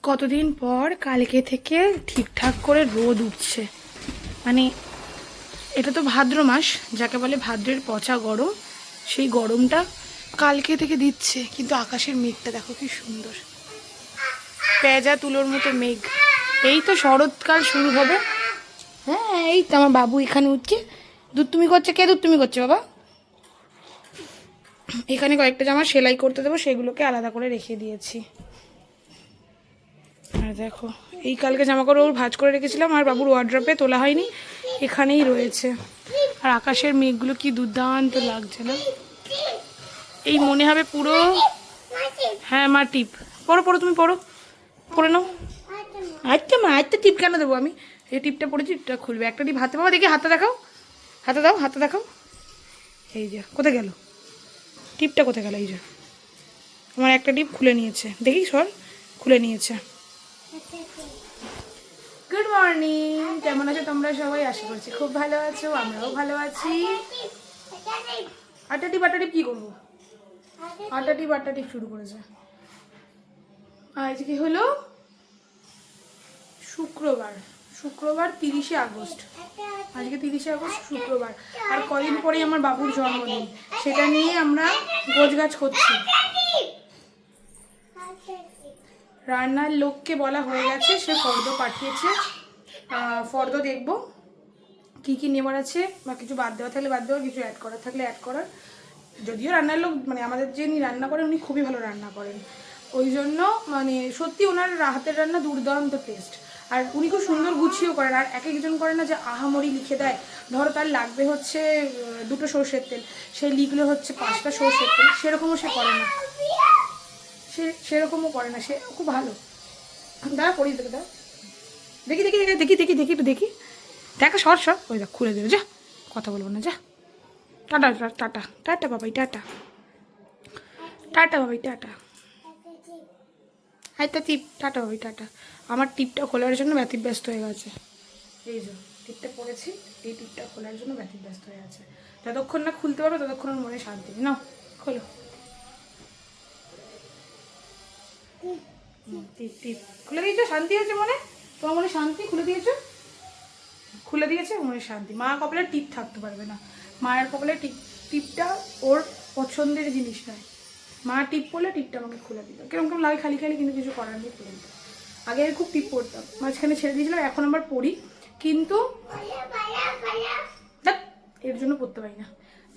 কতদিন পর কালকে থেকে ঠিকঠাক করে রোদ উঠছে। মানে এটা তো ভাদ্র মাস, যাকে বলে ভাদ্রের পচা গরম, সেই গরমটা কালকে থেকে দিচ্ছে। কিন্তু আকাশের মেঘটা দেখো কি সুন্দর, পেঁজা তুলোর মতো মেঘ। এই তো শরৎকাল শুরু হবে। হ্যাঁ, এই তো আমার বাবু এখানে উঠছে। দুধ তুমি করছে? কে দুধ তুমি করছে বাবা? এখানে কয়েকটা জামা সেলাই করতে দেবো, সেগুলোকে আলাদা করে রেখে দিয়েছি। আর দেখো, এই কালকে জামা কাপড় ভাঁজ করে রেখেছিলাম, আর বাবুর ওয়ার্ড্রপে তোলা হয়নি, এখানেই রয়েছে। আর আকাশের মেঘগুলো কি দুর্দান্ত লাগছে না? এই মনে হবে পুরো। হ্যাঁ মা, টিপ পড়ো পড়ো, তুমি পড়ো, পড়ে নাও। আচ্ছা মা, আচ্ছা টিপ কেন দেবো আমি? এই টিপটা পড়েছি, টিপটা খুলবে। একটা টিপ হাতে পাবো, দেখি হাতে দেখাও, হাতে দাও, হাতে দেখাও। এই যে কোথায় গেল টিপটা, কোথায় গেল? এই যে আমার একটা টিপ খুলে নিয়েছে, দেখি সর, খুলে নিয়েছে। গুড মর্নিং, কেমন আছো তোমরা সবাই? আশা করছি খুব ভালো আছো, আমরাও ভালো আছি। আটা টিপ কি করবো? আটা টিপ শুরু করেছে। আজকে হলো শুক্রবার, 30শে আগস্ট। আজকে 30শে আগস্ট শুক্রবার। আর কদিন পরেই আমার বাবুর জন্মদিন, সেটা নিয়ে আমরা গোছগাছ করছি। রান্নার লোককে বলা হয়ে গেছে, সে ফর্দ পাঠিয়েছে। ফর্দ দেখব কি কি নেওয়ার আছে, বা কিছু বাদ দেওয়া থাকলে বাদ দেওয়া, কিছু অ্যাড করার থাকলে অ্যাড করার। যদিও রান্নার লোক মানে আমাদের যিনি রান্না করেন, উনি খুবই ভালো রান্না করেন। ওই জন্য মানে সত্যি ওনার হাতের রান্না দুর্দান্ত টেস্ট। আর উনি খুব সুন্দর গুছিয়েও করেন। আর এক একজন করে না যে আহামরি লিখে দেয়, ধরো তার লাগবে হচ্ছে 2টো সর্ষের তেল, সে লিখলে হচ্ছে 5টা সর্ষের তেল, সেরকমও সে করে না। সেরকমও করে না, সে খুব ভালো। দাঁড়া পড়ি, দেখে দাঁড়া, দেখি দেখি দেখি দেখি দেখি দেখি একটু দেখি, দেখা সর সর, ওই দেখ খুলে দেবে, যা কথা বলবো না, যা। টাটা টাটা টাটা বাবাই, টাটা টাটা বাবাই, টাটা। আচ্ছা টিপ, টাটা বাবাই, টাটা। আমার টিপটা খোলার জন্য ব্যতিব্যস্ত হয়ে গেছে। এই যে টিপটা পড়েছি, এই টিপটা খোলার জন্য ব্যতিব্যস্ত হয়ে আছে। যতক্ষণ না খুলতে পারবে ততক্ষণ ওর মনে শান্তি নেই। নাও খোলো। টিপ টিপ খুলে দিয়েছো, শান্তি হয়েছে মনে? তোমার মনে শান্তি? খুলে দিয়েছো, খুলে দিয়েছে, মনে শান্তি। মা কপালে টিপ থাকতে পারবে না, মায়ের কপালে টিপটা ওর পছন্দের জিনিস নয়। মা টিপ পড়লে টিপটা আমাকে খুলে দিল, কিরকম কেমন লাগে খালি খালি, কিন্তু কিছু করার নেই, খুলে দিত। আগে আমি খুব টিপ পড়তাম, মাঝখানে ছেড়ে দিয়েছিলাম, এখন আবার পড়ি, কিন্তু এর জন্য পড়তে পারি না।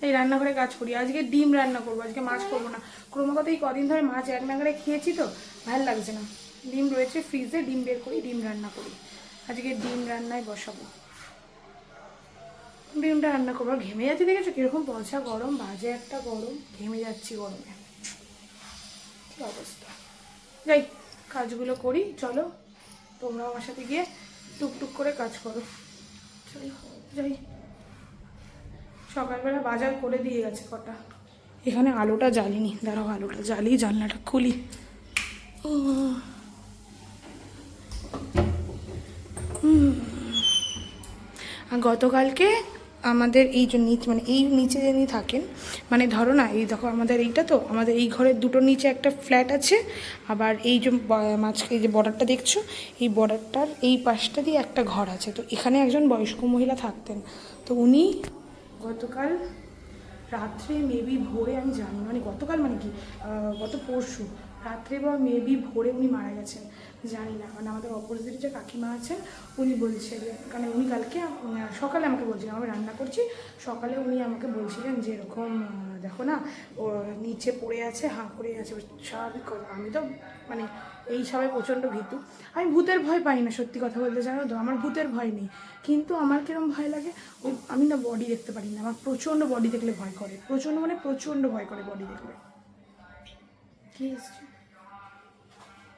এই রান্নাঘরে কাজ করি। আজকে ডিম রান্না করবো, আজকে মাছ করবো না। ক্রমাগত এই কদিন ধরে মাছ এক নাগারে খেয়েছি তো ভালো লাগছে না। ডিম রয়েছে ফ্রিজে, ডিম বের করি, ডিম রান্না করি। আজকে ডিম রান্নায় বসাবো, ডিমটা রান্না করবো। ঘেমে যাচ্ছি, দেখেছো কিরকম পচা গরম, বাজে একটা গরম, ঘেমে যাচ্ছি গরমে, কি অবস্থা। যাই কাজগুলো করি, চলো তোমরা আমার সাথে গিয়ে টুকটুক করে কাজ করো। চলো যাই। সকালবেলা বাজার করে দিয়ে গেছে কটা। এখানে আলোটা জ্বালিনি, দাঁড়াও আলোটা জ্বালিয়ে জানলাটা খুলি। আর গতকালকে আমাদের এই যে মানে এই নিচে যিনি থাকেন, মানে ধরো না, এই দেখো আমাদের এইটা তো, আমাদের এই ঘরের দুটোর নিচে একটা ফ্ল্যাট আছে, আবার এই যে মাঝখানে এই যে বর্ডারটা দেখছো, এই বর্ডারটার এই পাশটা দিয়ে একটা ঘর আছে। তো এখানে একজন বয়স্ক মহিলা থাকতেন। তো উনি গতকাল রাত্রে মেবি ভোরে, আমি জানি মানে গতকাল মানে কি গত পরশু রাত্রে বা মেবি ভোরে উনি মারা গেছেন, জানি না। মানে আমাদের অপোজিটে যে কাকিমা আছেন, উনি বলছিলেন, কারণ উনি কালকে সকালে আমাকে বলছিলেন, আমি রান্না করছি, সকালে উনি আমাকে বলছিলেন যে এরকম দেখো না ও নিচে পড়ে আছে, হাঁ করে আছে। স্বাভাবিক কথা, আমি তো মানে এই সবাই প্রচণ্ড ভীতু। আমি ভূতের ভয় পাই না, সত্যি কথা বলতে, জানো তো, আমার ভূতের ভয় নেই। কিন্তু আমার কিরম ভয় লাগে, ওই আমি না বডি দেখতে পারি না, আমার প্রচণ্ড বডি দেখলে ভয় করে, প্রচণ্ড মানে প্রচণ্ড ভয় করে বডি দেখলে। কী এসছে?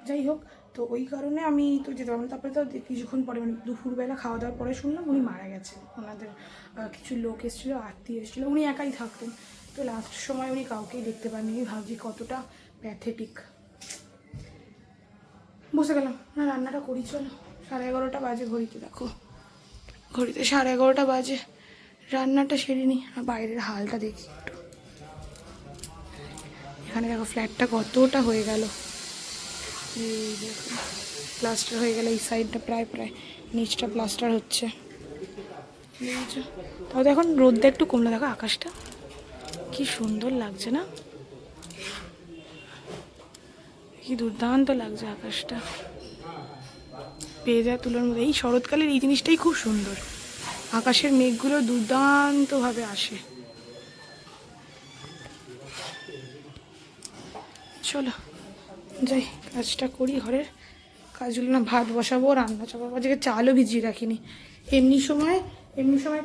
যাই হোক, তো ওই কারণে আমি তো যেতে পারবো না। তারপরে তো কিছুক্ষণ পরে মানে দুপুরবেলা খাওয়া দাওয়ার পরে শুনলাম উনি মারা গেছেন। ওনাদের কিছু লোক এসেছিলো, আত্মীয় এসেছিলো, উনি একাই থাকতেন। তো লাস্ট সময় উনি কাউকেই দেখতে পাননি। আমি ভাবছি কতটা প্যাথেটিক। বসে গেলাম না, রান্নাটা করি, চলো। 11:30 বাজে ঘড়িতে, দেখো ঘড়িতে 11:30 বাজে। রান্নাটা সেরে নিই, আর বাইরের হালটা দেখি একটু। এখানে দেখো ফ্ল্যাটটা কতটা হয়ে গেল, এই দেখুন প্লাস্টার হয়ে গেলে এই সাইডটা প্রায় প্রায় নিচটা প্লাস্টার হচ্ছে। তাও এখন রোদটা একটু কমলে, দেখো আকাশটা কি সুন্দর লাগছে না, কি দুর্দান্ত লাগছে আকাশটা, পেয়ে যায় তুলোর মধ্যে। এই শরৎকালের এই জিনিসটাই খুব সুন্দর, আকাশের মেঘগুলো দুর্দান্তভাবে আসে। চলো যাই কাজটা করি, ঘরের কাজগুলো না, ভাত বসাবো, রান্না চাপাবো। আজকে চালও ভিজিয়ে রাখিনি, এমনি সময়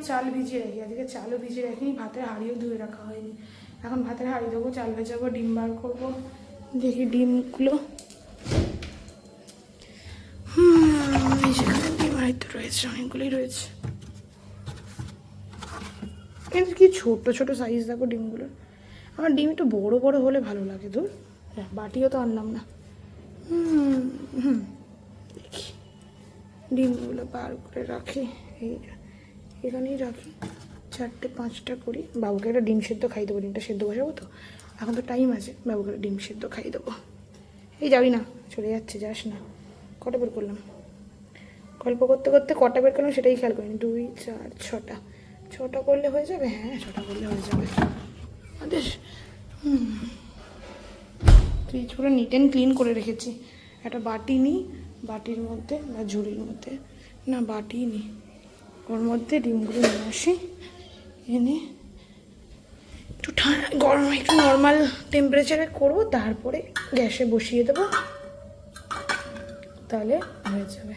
চাল ভিজিয়ে রাখি, আজকে চালও ভিজিয়ে রাখিনি, ভাতের হাঁড়িও ধুয়ে রাখা হয়নি। এখন ভাতের হাঁড়ি দেবো, চাল ভেজাবো, ডিম বার করবো, দেখি ডিমগুলো সেখানে ডিম হয়তো রয়েছে, অনেকগুলোই রয়েছে, কিন্তু কি ছোট ছোট সাইজ দেখো ডিমগুলোর। আমার ডিম একটু বড় বড় হলে ভালো লাগে। ধর বাটিও তো আনলাম না। দেখি ডিমগুলো বার করে রাখি, এই এখানেই রাখি, 4টে 5টা করি। বাবুকে একটা ডিম সেদ্ধ খাই দেবো, ডিমটা সেদ্ধ বসাবো তো, এখন তো টাইম আছে, বাবুকে একটা ডিম সেদ্ধ খাই দেবো। এই যাবি না, চলে যাচ্ছে, যাস না। কটা বের করলাম, গল্প করতে করতে কটা বের করলাম সেটাই খেয়াল করিনি। 2 4 6টা, 6টা করলে হয়ে যাবে। হ্যাঁ 6টা করলে হয়ে যাবে আমাদের। ফ্রিজ পুরো নিট অ্যান্ড ক্লিন করে রেখেছি। একটা বাটি নিই, বাটির মধ্যে বা ঝুড়ির মধ্যে, না বাটি নিই, ওর মধ্যে ডিমগুলো নিয়ে আসি, এনে একটু ঠান্ডা গরম একটু নর্মাল টেম্পারেচারে করবো, তারপরে গ্যাসে বসিয়ে দেবো, তাহলে হয়ে যাবে।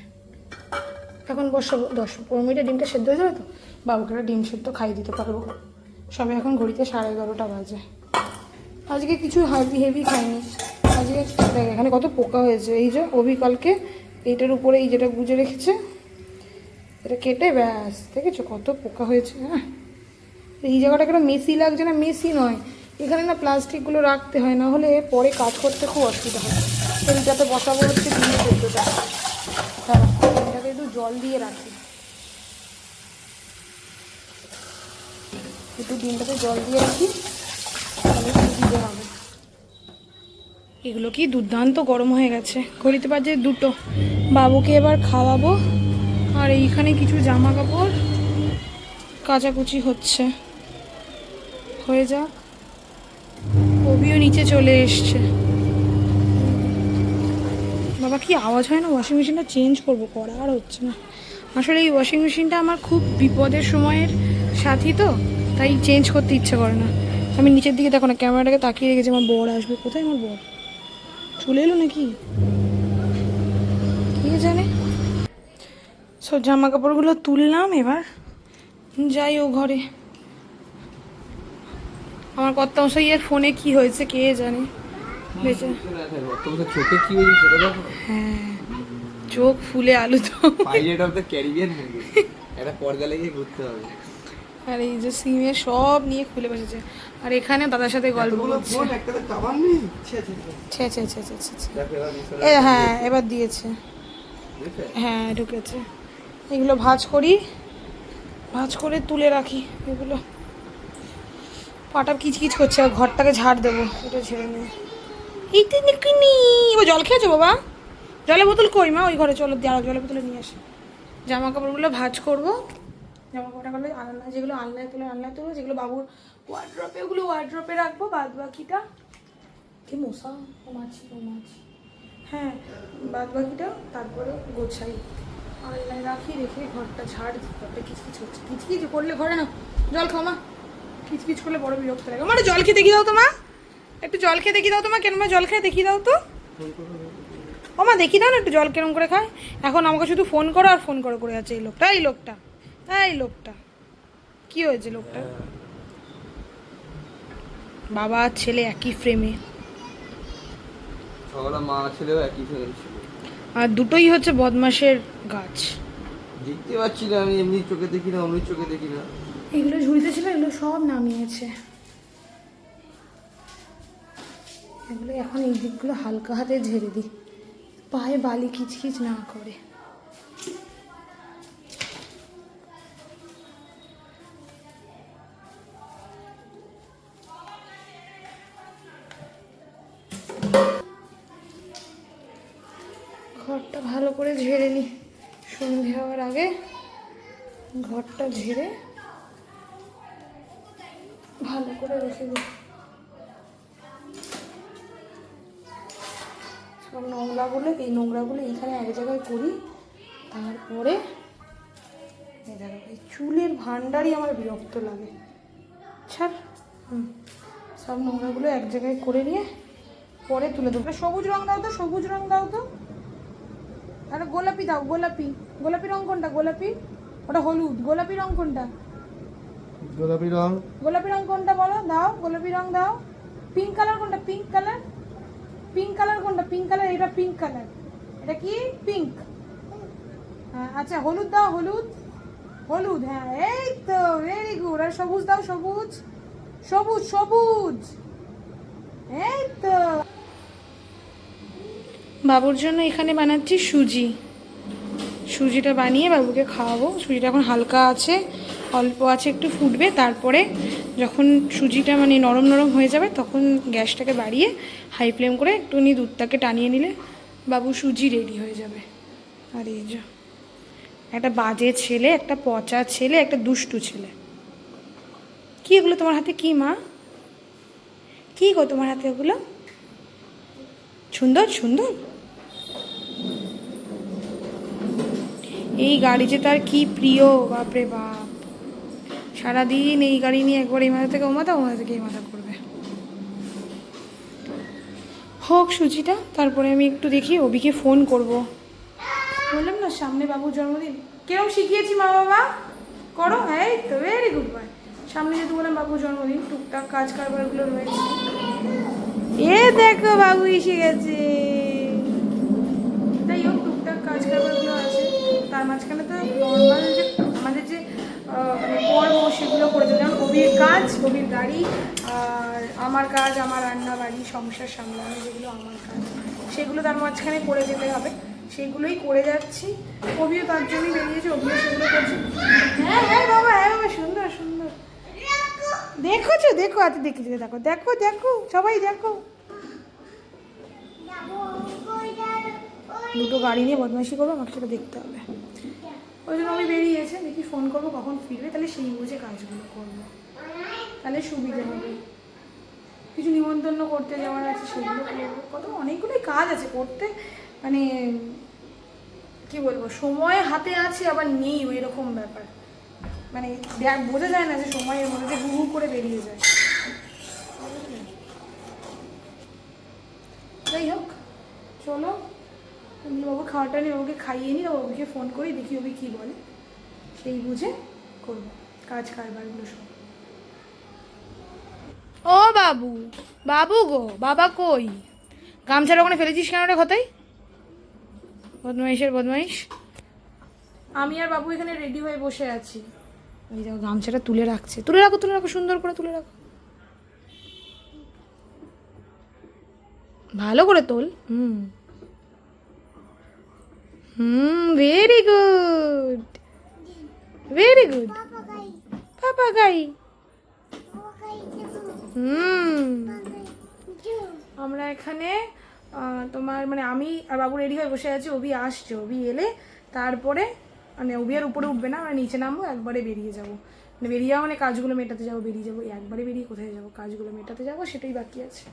এখন বসাবো, 10-15 মিনিটে ডিমটা সেদ্ধ হয়ে যাবে তো, বাবুকে একটা ডিম সেদ্ধ খাইয়ে দিতে পারবো। সবে এখন ঘড়িতে 11:30 বাজে। আজকে কিছু হেভি খাইনি আজকে। দেখ এখানে কত পোকা হয়েছে, এই যে অবিকালকে এইটার উপরে এই যেটা গুজে রেখেছে, এটা কেটে ব্যাস, দেখেছো কত পোকা হয়েছে। হ্যাঁ এই জায়গাটা কেন মেসি লাগছে না, মেসি নয়, এখানে না প্লাস্টিকগুলো রাখতে হয়, না হলে পরে কাজ করতে খুব অসুবিধা হয়। এইটাতে বসাবো হচ্ছে ডিমের সেদ্ধটা, হ্যাঁ এটাকে একটু জল দিয়ে রাখি, একটু ডিমটাতে জল দিয়ে রাখি, তাহলে সুবিধে হবে। এগুলো কি দুর্দান্ত গরম হয়ে গেছে, ঘড়িতে বাজে 2টো। বাবুকে এবার খাওয়াবো, আর এইখানে কিছু জামা কাপড় কাচাকুচি হচ্ছে, হয়ে যাক। কবিও নিচে চলে এসছে। বাবা কি আওয়াজ হয় না, ওয়াশিং মেশিনটা চেঞ্জ করবো, করা আর হচ্ছে না। আসলে এই ওয়াশিং মেশিনটা আমার খুব বিপদের সময়ের সাথী তো, তাই চেঞ্জ করতে ইচ্ছে করে না। আমি নিচের দিকে দেখো না, ক্যামেরাটাকে তাকিয়ে রেখেছি, আমার বর আসবে। কোথায় আমার বর, চলে এলো নাকি কে জানে। সব জামা কাপড়গুলো তুললাম, এবার যাই ও ঘরে। আমার কর্তামশাইয়ের ফোনে কি হয়েছে কে জানে, বেঁচে চোখে কি হয়েছে সেটা দেখো। হ্যাঁ চোখ ফুলে আলু তো, পাইরেট অফ দ্য ক্যারিবিয়ান হয়ে গেছে, একটা পর্দা লেগে ঘুরতে হবে। আর এই যে সিমে সব নিয়ে খুলে বসেছে, আর এখানে দাদার সাথে গল্প করছে। হ্যাঁ এবার দিয়েছে, হ্যাঁ ঢুকেছে। এগুলো ভাঁজ করি, ভাঁজ করে তুলে রাখি। এগুলো পাটা কিচকিচ করছে, ঘরটাকে ঝাড় দেবো, এটা ঝেড়ে নিয়ে। এই তো নিকিনি, ও জল খেয়েছো বাবা, জলের বোতল কই মা, ওই ঘরে চলো জলের বোতলে নিয়ে আসি। জামা কাপড়গুলো ভাঁজ করবো, জামা কাপড়গুলো আলনায়, যেগুলো আলনায় তুলবো, যেগুলো বাবুর ওয়ার্ড্রপে, ওগুলো ওয়ার্ড্রপে রাখবো, বাদ বাকিটা কি মশা, ও মাছি। হ্যাঁ বাদ বাকিটা তারপরে গোছাই, আলনায় রাখি, রেখে ঘরটা ঝাড় দিতে হবে। কিচকিচ হচ্ছে, কিচকিচ করলে ঘরে না, জল খাও মা, কিচকিচ করলে বড় বিরক্ত লাগে। আমার জল খেয়ে দেখিয়ে দাও তো মা, একটু জল খেয়ে দেখিয়ে দাও তো মা, কেন মা জল খেয়ে দেখিয়ে দাও তো, ও মা দেখিয়ে দাও না একটু জল কেরম করে খায়। এখন আমাকে শুধু ফোন করো আর ফোন করে আছে এই লোকটা, এই লোকটা কি হয়েছে লোকটা। বাবা আর ছেলে একই ফ্রেমে, মা ছেলেও একই ফ্রেমে ছিল, আর দুটোই হচ্ছে বদমাশের গাছ। দেখতে পাচ্ছি না আমি, এমনি চোখে দেখি না, অমনি চোখে দেখি না। এগুলো ঝুড়িতে ছিল, এগুলো সব নামিয়েছে। এগুলো এখন এই দিকগুলো হালকা হাতে ঝেড়ে দিই, পায়ে বালি কিচকিচ না করে। ঘরটা ভালো করে ঝেড়ে নিই, সন্ধে হওয়ার আগে ঘরটা ঝেড়ে ভালো করে রেখে দিই। সব নোংরাগুলো, এই নোংরাগুলো এইখানে এক জায়গায় করি, তারপরে এই দেখো এই চুলের ভান্ডারই আমার বিরক্ত লাগে। ছাড়, সব নোংরাগুলো এক জায়গায় করে নিয়ে পরে তুলে দেবো। সবুজ রং দাও তো, সবুজ রং দাও তো, আরে গোলাপি দাও, গোলাপি। গোলাপি রং কোনটা? গোলাপি, ওটা হলুদ। গোলাপি রং কোনটা? গোলাপি রং। গোলাপি রং কোনটা বলো? দাও, গোলাপি রং দাও। পিঙ্ক কালার কোনটা? Pink colour. পিঙ্ক কালার কোনটা? পিঙ্ক কালার, এটা পিঙ্ক কালার। এটা কি? পিঙ্ক। হ্যাঁ আচ্ছা, হলুদ দাও, হলুদ। হলুদ, হ্যাঁ এই তো, ভেরি গুড। আর সবুজ দাও, সবুজ। সবুজ, সবুজ, এই তো। বাবুর জন্য এখানে বানাচ্ছি সুজি। সুজিটা বানিয়ে বাবুকে খাওয়াবো। সুজিটা এখন হালকা আছে, অল্প আছে, একটু ফুটবে। তারপরে যখন সুজিটা মানে নরম নরম হয়ে যাবে তখন গ্যাসটাকে বাড়িয়ে হাই ফ্লেম করে একটুখানি দুধটাকে টানিয়ে নিলে বাবু সুজি রেডি হয়ে যাবে। আর এই যে একটা বাজে ছেলে, একটা পচা ছেলে, একটা দুষ্টু ছেলে। কি এগুলো তোমার হাতে? কি মা? কি গো তোমার হাতে ওগুলো? সুন্দর সুন্দর। এই গাড়ি যে তার কি প্রিয়, বাপরে বাপ। সারাদিন এই গাড়ি নিয়ে একবার এই মাথা থেকে ও মাথা, ও মাথা থেকে এই মাথা করবে। হোক সুজিটা, তারপরে আমি একটু দেখি অভিকে ফোন করব। বললাম না সামনে বাবুর জন্মদিন, কেরম শিখিয়েছি মা বাবা করো। এই তো, ভেরি গুড বয়। সামনে যেহেতু বললাম বাবুর জন্মদিন, টুকটাক কাজ কারবারগুলো রয়েছে। এ দেখো বাবু এসে গেছে। তাই হোক, টুকটাক কাজ কারবারগুলো আছে। তার মাঝখানে তো নর্মাল যে আমাদের যে মানে পর্ব সেগুলো করে দেবে। যেমন অভির কাজ, অভির গাড়ি, আর আমার কাজ, আমার রান্না বাড়ি সংসার সামলানো, যেগুলো আমার কাজ সেগুলো তার মাঝখানে করে যেতে হবে। সেগুলোই করে যাচ্ছি। অভিও তার জন্যই বেরিয়েছে, অভিও সেগুলো করছে। হ্যাঁ হ্যাঁ বাবা, হ্যাঁ বাবা, সুন্দর সুন্দর। দেখোছো? দেখো, হাতে দেখি, দেখো দেখো দেখো, সবাই দেখো। দুটো গাড়ি নিয়ে বদমাইশি করবো, আমাকে সেটা দেখতে হবে। ওই জন্য আমি বেরিয়েছে, দেখি ফোন করবো কখন ফিরবে, তাহলে সেই বুঝে কাজগুলো করবো, তাহলে সুবিধা হবে। কিছু নিমন্ত্রণ করতে যাওয়ার আছে, সেগুলো করবো। কত অনেকগুলোই কাজ আছে করতে, মানে কি বলবো, সময় হাতে আছে আবার নেই, ওই রকম ব্যাপার। মানে বোঝা যায় না যে সময়ের মধ্যে হু হু করে বেরিয়ে যায়। যাই হোক, চলো বাবু খাওয়াটা নিয়ে বাবুকে খাইয়ে নিই, বাবুকে ফোন করি, দেখি ওবি কী বলে, সেই বুঝে করবো কাজ কারবারগুলো সব। ও বাবু, বাবু গো, বাবা কই? গামছাটা ওখানে ফেলেছিস কেন রে কথাই? বদমাইশের বদমাইশ। আমি আর বাবু এখানে রেডি হয়ে বসে আছি। এই দেখো গামছাটা তুলে রাখছে। তুলে রাখো, তুলে রাখো, সুন্দর করে তুলে রাখো, ভালো করে তোল। Very good, very good. পাপা গাই। আমরা এখানে তোমার মানে আমি আর বাবু রেডি হয়ে বসে আছি। অভি আসছে, অভি এলে তারপরে মানে অভি আর উপরে উঠবে না, আমরা নিচে নামবো, একবারে বেরিয়ে যাবো। মানে বেরিয়ে যাবো মানে কাজগুলো মেটাতে যাবো, বেরিয়ে যাবো। একবারে বেরিয়ে কোথায় যাবো? কাজগুলো মেটাতে যাবো, সেটাই বাকি আছে।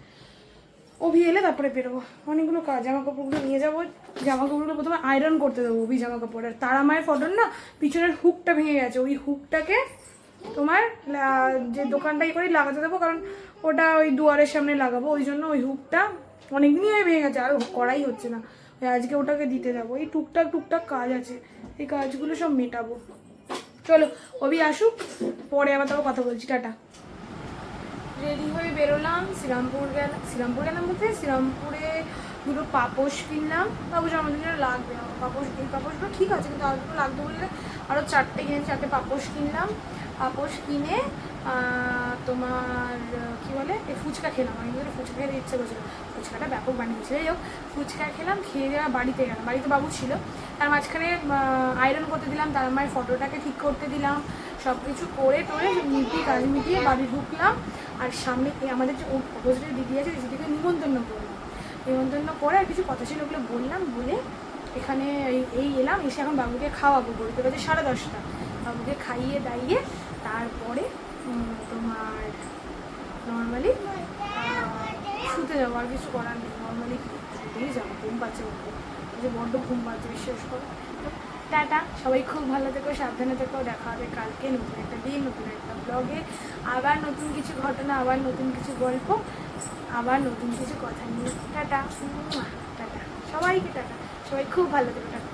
অভি এলে তারপরে বেরোবো। অনেকগুলো কাজ, জামা কাপড়গুলো নিয়ে যাবো। জামা কাপড়গুলো প্রথমে আয়রন করতে দেবো, অভি জামা কাপড়। আর তারা মায়ের ফটোর না পিছনের হুকটা ভেঙে গেছে, ওই হুকটাকে তোমার যে দোকানটাই করে লাগাতে দেবো, কারণ ওটা ওই দুয়ারের সামনে লাগাবো। ওই জন্য ওই হুকটা অনেকদিনই হয়ে ভেঙে গেছে, আর করাই হচ্ছে না। আজকে ওটাকে দিতে যাবো। এই টুকটাক টুকটাক কাজ আছে, এই কাজগুলো সব মেটাবো। চলো অভি আসুক, পরে আবার তারপর কথা বলছি। টাটা। রেডি হয়ে বেরোলাম, শ্রীরামপুর গেলাম বলতে শ্রীরামপুরে দুটো পাপোশ কিনলাম। বাবু জন্মদিনে লাগবে আমার পাপোশ। এই পাপোশগুলো ঠিক আছে, কিন্তু আর দুটো লাগবে বললে আরও 4টে কিনেছি। 4টে পাপোশ কিনলাম। পাপোশ কিনে তোমার কী বলে, এই ফুচকা খেলাম। আমি কিন্তু ফুচকা খেতে ইচ্ছে করছিল, ফুচকাটা ব্যাপক বানিয়েছে। যাই হোক, ফুচকা খেলাম, খেয়ে দেওয়া বাড়িতে গেলাম। বাড়িতে বাবু ছিল, তার মাঝখানে আয়রন করতে দিলাম, তার মায়ের ফটোটাকে ঠিক করতে দিলাম। সব কিছু করে টোরে কাজ মিটিয়ে বাড়ি ঢুকলাম। আর সামনে আমাদের যে অপোজিটের দিদি আছে, দিদিকে নিমন্ত্রণ করলাম। নিমন্ত্রণ করে আর কিছু কথা ছিল ওগুলো বললাম, বলে এখানে এই এলাম, এসে এখন বাবুকে খাওয়াবো, বলতে বাজে 10:30। বাবুকে খাইয়ে দাইয়ে তারপরে তোমার নর্মালি শুতে যাবো। আর কিছু করার নেই, নর্মালি শুতেই যাবো। ঘুম পাচ্ছে বলতে যে বড্ড ঘুম পাচ্ছে, বিশ্বাস করো। তো টাটা, সবাই খুব ভালো থেকো, সাবধানে থেকো। দেখা হবে কালকে নতুন একটা দিন, নতুন একটা ব্লগে, আবার নতুন কিছু ঘটনা, আবার নতুন কিছু গল্প, আবার নতুন কিছু কথা নিয়ে। টাটা, টাটা, সবাইকে টাটা, সবাই খুব ভালো থেকো। টাটা।